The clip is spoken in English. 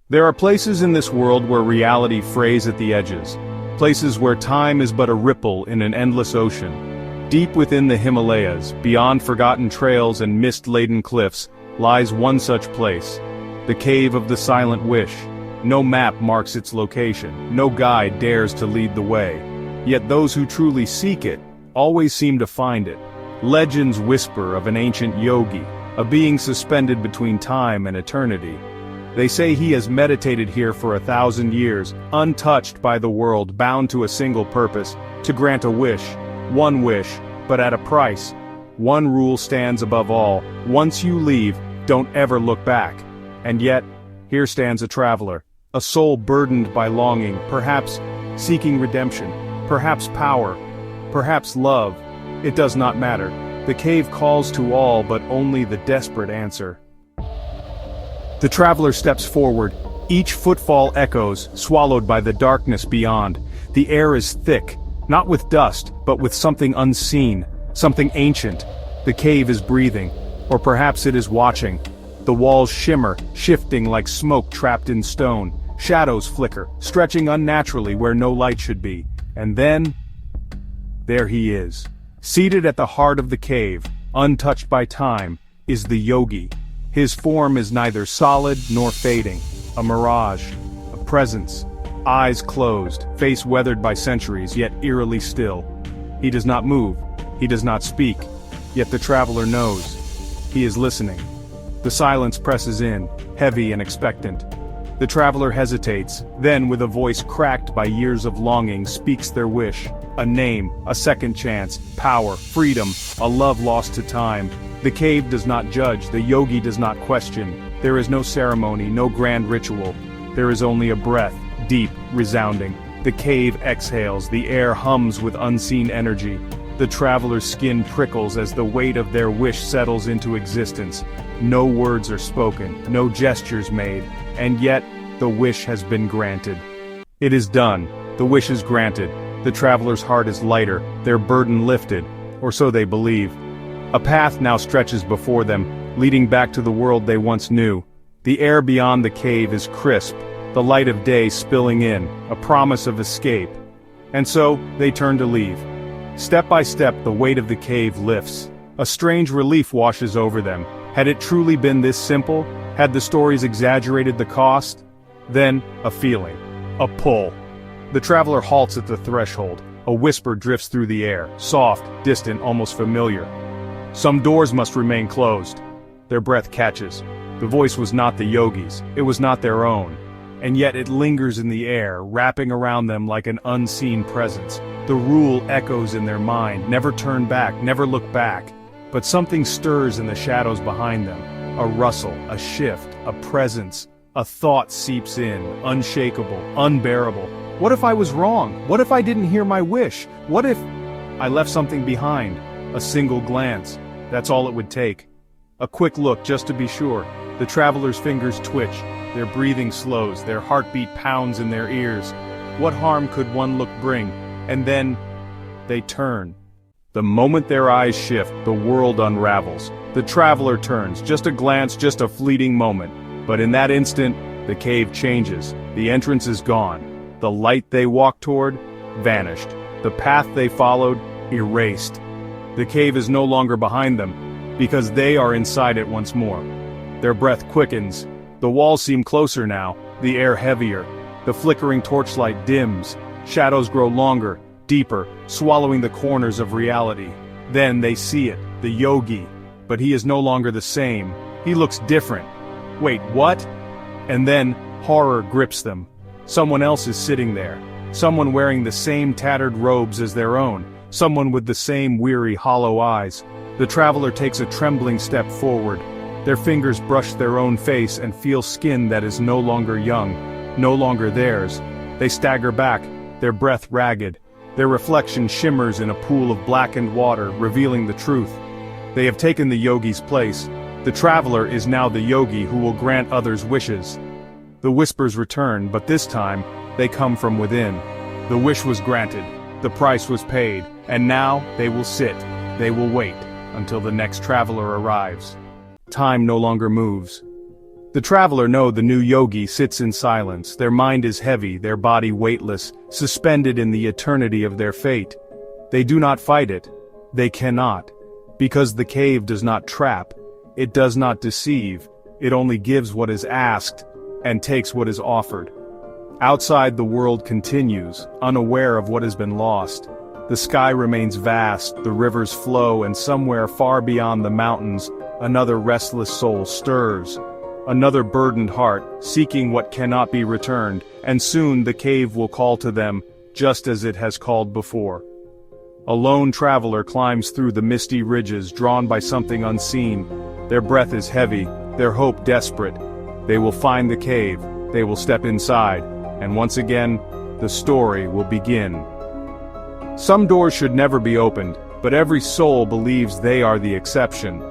There are places in this world where reality frays at the edges. Places where time is but a ripple in an endless ocean. Deep within the Himalayas, beyond forgotten trails and mist-laden cliffs, lies one such place. The Cave of the Silent Wish. No map marks its location, no guide dares to lead the way. Yet those who truly seek it, always seem to find it. Legends whisper of an ancient yogi, a being suspended between time and eternity. They say he has meditated here for 1,000 years, untouched by the world, bound to a single purpose, to grant a wish, one wish, but at a price. One rule stands above all: once you leave, don't ever look back. And yet, here stands a traveler, a soul burdened by longing, perhaps seeking redemption, perhaps power, perhaps love. It does not matter. The cave calls to all, but only the desperate answer. The traveler steps forward. Each footfall echoes, swallowed by the darkness beyond. The air is thick, not with dust, but with something unseen, something ancient. The cave is breathing, or perhaps it is watching. The walls shimmer, shifting like smoke trapped in stone. Shadows flicker, stretching unnaturally where no light should be. And then, there he is. Seated at the heart of the cave, untouched by time, is the yogi. His form is neither solid nor fading, a mirage, a presence, eyes closed, face weathered by centuries, yet eerily still. He does not move, he does not speak, yet the traveler knows. He is listening. The silence presses in, heavy and expectant. The traveler hesitates, then with a voice cracked by years of longing speaks their wish. A name, a second chance, power, freedom, a love lost to time. The cave does not judge, the yogi does not question. There is no ceremony, no grand ritual. There is only a breath, deep, resounding. The cave exhales, the air hums with unseen energy. The traveler's skin prickles as the weight of their wish settles into existence. No words are spoken, no gestures made, and yet, the wish has been granted. It is done, the wish is granted. The traveler's heart is lighter, their burden lifted, or so they believe. A path now stretches before them, leading back to the world they once knew. The air beyond the cave is crisp, the light of day spilling in, a promise of escape. And so, they turn to leave. Step by step, the weight of the cave lifts. A strange relief washes over them. Had it truly been this simple? Had the stories exaggerated the cost? Then, a feeling. A pull. The traveler halts at the threshold. A whisper drifts through the air, soft, distant, almost familiar. Some doors must remain closed. Their breath catches. The voice was not the yogi's, it was not their own. And yet it lingers in the air, wrapping around them like an unseen presence. The rule echoes in their mind: never turn back, never look back. But something stirs in the shadows behind them. A rustle, a shift, a presence. A thought seeps in, unshakable, unbearable. What if I was wrong? What if I didn't hear my wish? What if I left something behind? A single glance. That's all it would take. A quick look just to be sure. The traveler's fingers twitch. Their breathing slows, their heartbeat pounds in their ears. What harm could one look bring? And then, they turn. The moment their eyes shift, the world unravels. The traveler turns, just a glance, just a fleeting moment. But in that instant, the cave changes. The entrance is gone. The light they walked toward, vanished. The path they followed, erased. The cave is no longer behind them, because they are inside it once more. Their breath quickens. The walls seem closer now, the air heavier. The flickering torchlight dims. Shadows grow longer, deeper, swallowing the corners of reality. Then they see it, the yogi. But he is no longer the same. He looks different. Wait, what? And then, horror grips them. Someone else is sitting there. Someone wearing the same tattered robes as their own. Someone with the same weary, hollow eyes. The traveler takes a trembling step forward. Their fingers brush their own face and feel skin that is no longer young, no longer theirs. They stagger back, their breath ragged. Their reflection shimmers in a pool of blackened water, revealing the truth. They have taken the yogi's place. The traveler is now the yogi who will grant others wishes. The whispers return, but this time, they come from within. The wish was granted, the price was paid, and now they will sit, they will wait, until the next traveler arrives. Time no longer moves. The traveler knows the new yogi sits in silence, their mind is heavy, their body weightless, suspended in the eternity of their fate. They do not fight it. They cannot. Because the cave does not trap, it does not deceive, it only gives what is asked, and takes what is offered. Outside the world continues, unaware of what has been lost. The sky remains vast, the rivers flow, and somewhere far beyond the mountains, another restless soul stirs. Another burdened heart, seeking what cannot be returned, and soon the cave will call to them, just as it has called before. A lone traveler climbs through the misty ridges, drawn by something unseen. Their breath is heavy, their hope desperate. They will find the cave, they will step inside, and once again, the story will begin. Some doors should never be opened, but every soul believes they are the exception.